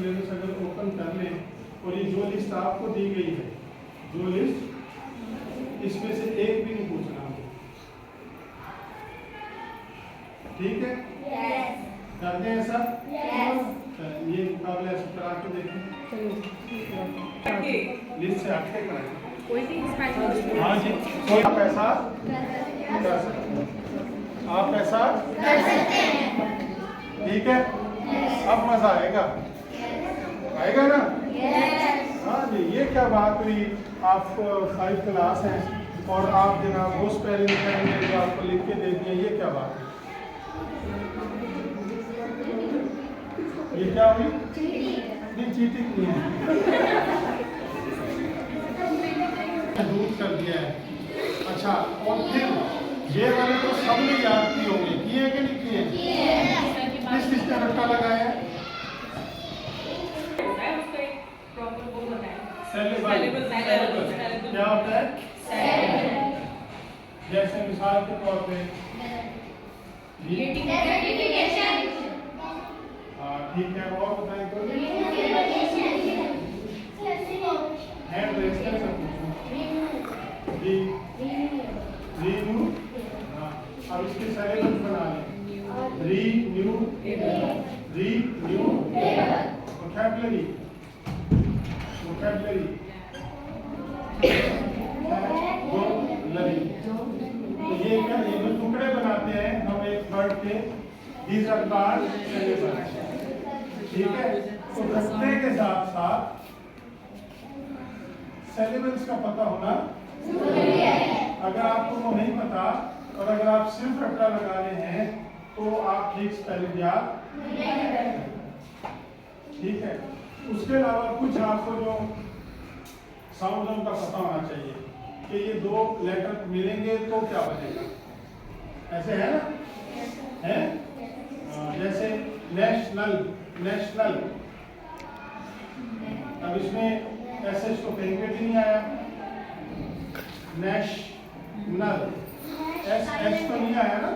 Syllabus अगर open कर लें और ये जो लिस्ट आपको दी गई है, जो लिस्ट, इसमें से एक भी नहीं पूछना, ठीक है? करते हैं सब? ये मुकाबला ऐसे करा के देखें, लिस्ट से हटके कराएं। हाँ जी, कोई आप ऐसा कर सकते हैं, आप ऐसा कर सकते हैं, ठीक है? अब मजा आएगा, आएगा ना? हाँ जी, ये क्या बात हुई, आप 5 क्लास हैं और आप जनाब वो स्पेलिंग करेंगे जो आपको लिख के दे दिए, ये क्या बात है? ये क्या हुई? नहीं, चीटिंग नहीं है, दूर कर दिया है। अच्छा, और फिर ये वाले तो सबने याद किए होंगे, किए कि नहीं किए? किस ने रट्टा लगाया है? सेलेबल क्या होता है? जैसे मिसाल के तौर पे ठीक है, और बताएं तो हैंड रेज कर सकते रीन्यू, अब इसके सेलेबल बना लें, रीन्यू, वोकैबुलरी, तो ये क्या, ये जो टुकड़े बनाते हैं हम एक वर्ड के, these are called syllables, ठीक है? तो रटने के साथ साथ सिलेबस का पता होना जरूरी है। अगर आपको वो नहीं पता और अगर आप सिर्फ रट्टा लगा रहे हैं तो आप ठीक स्पेलिंग याद नहीं करेंगे, ठीक है? उसके अलावा कुछ आपको जो साउंड का पता होना चाहिए कि ये दो लेटर मिलेंगे तो क्या बनेगा, ऐसे है ना? है जैसे नेशनल, अब इसमें ऐसे इसको कहीं पे भी नहीं आया, नेशनल, एस तो नहीं आया ना,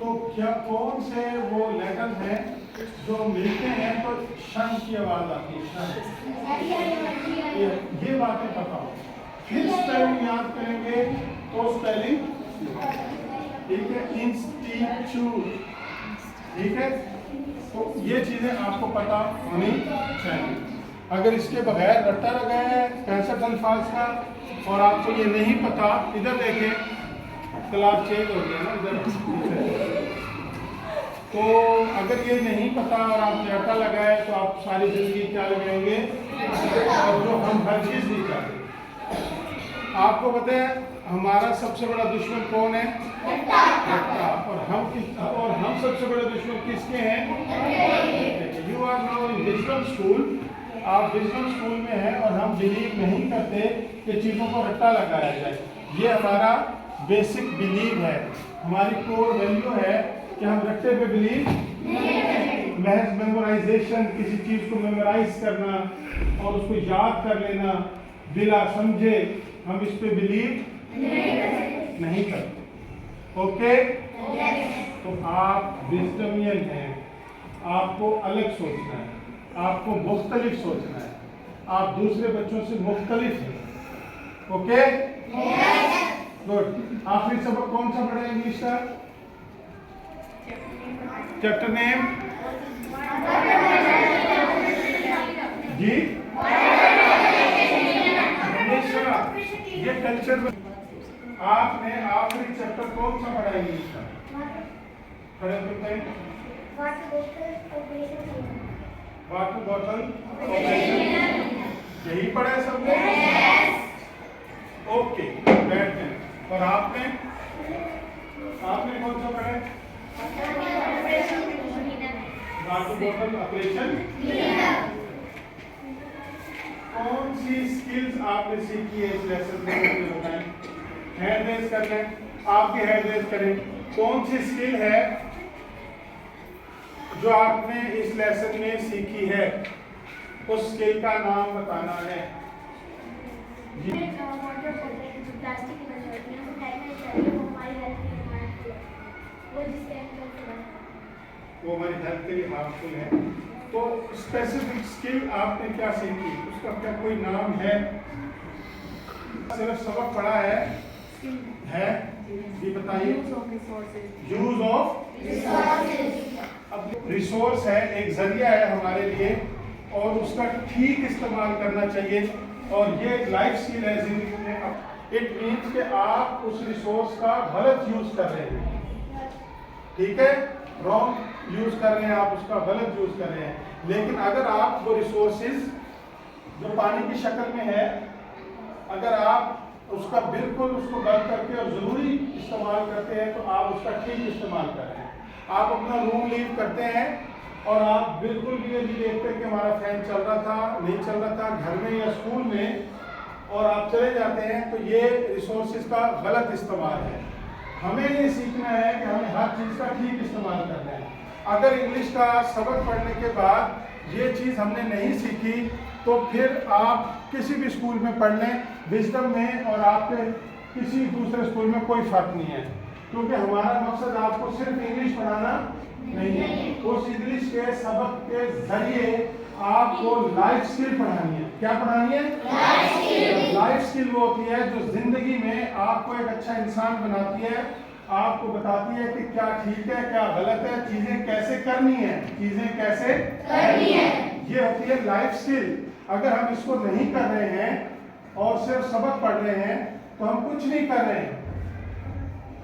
तो क्या कौन से वो लेटर हैं जो मिलते हैं तो शन की आवाज आती है, ये बातें पता हो, फिर स्पेलिंग याद करेंगे तो स्पेलिंग, ठीक है? इंस्टीट्यूट, ठीक है? तो ये चीजें आपको पता होनी चाहिए। अगर इसके बगैर रट्टा लगाया है 65 अल्फाज का और आपको ये नहीं पता, इधर देखें, क्लास चेंज हो गया ना इधर, तो अगर ये नहीं पता और आपने रट्टा लगाया तो आप सारी जिंदगी क्या लगाएंगे, और जो हम हर चीज नहीं चाहते। आपको पता है हमारा सबसे बड़ा दुश्मन कौन है? रट्टा। और हम सबसे बड़े दुश्मन किसके हैं? You are now in Wisdom School, आप विजडम स्कूल में हैं और हम बिलीव नहीं करते कि चीज़ों को रट्टा लगाया जाए। ये हमारा बेसिक बिलीव है, हमारी कोर वैल्यू है कि हम रट्टे पे बिलीव महज मेमोराइजेशन, किसी चीज़ को मेमोराइज करना और उसको याद कर लेना बिला समझे, हम इस पे बिलीव नहीं करते, ओके? तो आप विजडमियन हैं, आपको अलग सोचना है, आपको मुख्तलिफ सोचना है, आप दूसरे बच्चों से मुख्तलिफ हैं, ओके? गुड। आखिरी सबक कौन सा पढ़ा इंग्लिश का? चैप्टर नेम जी, ये कल्चर में आपने आखिरी चैप्टर कौन सा पढ़ा इंग्लिश का? पढ़े तो वाटर बॉटल ऑपरेशन, यही पढ़ा है सबने? ओके, बैठते हैं। और आपने कौन सा पढ़ा है? Water bottle operation. कौन सी स्किल्स आपने सीखी है इस लेसन में, मुझे बताएं। हैंड रेज कर लें, आप भी हैंड रेज करें। कौन सी स्किल है जो आपने इस लेसन में सीखी है, उस स्किल का नाम बताना है। वो हमारी हेल्थ के लिए हार्मफुल है, तो तो स्पेसिफिक स्किल आपने क्या सीखी, उसका क्या कोई नाम है? सिर्फ सबक पढ़ा है ये बताइए। Use of resources. अब रिसोर्स है, एक जरिया है हमारे लिए, और उसका ठीक इस्तेमाल करना चाहिए। और ये एक लाइफ स्किल है जिंदगी में। इट मीन्स कि आप उस रिसोर्स का गलत यूज कर रहे हैं, ठीक है, रॉन्ग यूज कर रहे हैं, आप उसका गलत यूज कर रहे हैं। लेकिन अगर आप वो रिसोर्सेज जो पानी की शक्ल में है, अगर आप उसका बिल्कुल उसको बंद करके और ज़रूरी इस्तेमाल करते हैं, तो आप उसका ठीक इस्तेमाल कर रहे हैं। आप अपना रूम लीव करते हैं और आप बिल्कुल भी ये नहीं देखते कि हमारा फैन चल रहा था नहीं चल रहा था घर में या स्कूल में, और आप चले जाते हैं, तो ये रिसोर्सेज का गलत इस्तेमाल है। हमें ये सीखना है कि हमें हर चीज़ का ठीक इस्तेमाल करना है। अगर इंग्लिश का सबक पढ़ने के बाद ये चीज़ हमने नहीं सीखी, तो फिर आप किसी भी स्कूल में पढ़ लें, विजडम में और आपके किसी दूसरे स्कूल में कोई फ़र्क नहीं है, क्योंकि हमारा मकसद आपको सिर्फ इंग्लिश पढ़ाना नहीं है। उस इंग्लिश के सबक के जरिए आपको लाइफ स्किल पढ़ानी है। क्या पढ़ानी है? Life skill. लाइफ स्किल वो होती है जो जिंदगी में आपको एक अच्छा इंसान बनाती है, आपको बताती है कि क्या ठीक है क्या गलत है, चीजें कैसे करनी है, चीजें कैसे करनी है, ये होती है लाइफ स्किल। अगर हम इसको नहीं कर रहे हैं और सिर्फ सबक पढ़ रहे हैं, तो हम कुछ नहीं कर रहे हैं,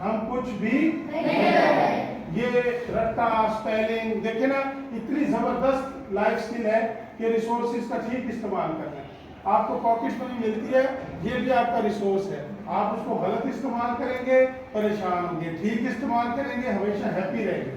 हम कुछ भी नहीं कर रहे। ये रट्टा स्पेलिंग देखिए ना, इतनी जबरदस्त लाइफ स्किल है कि रिसोर्सेज का ठीक इस्तेमाल करना है। आपको पॉकेट मनी मिलती है, ये भी आपका रिसोर्स है। आप उसको गलत इस्तेमाल करेंगे परेशान होंगे, ठीक इस्तेमाल करेंगे हमेशा हैप्पी रहेंगे।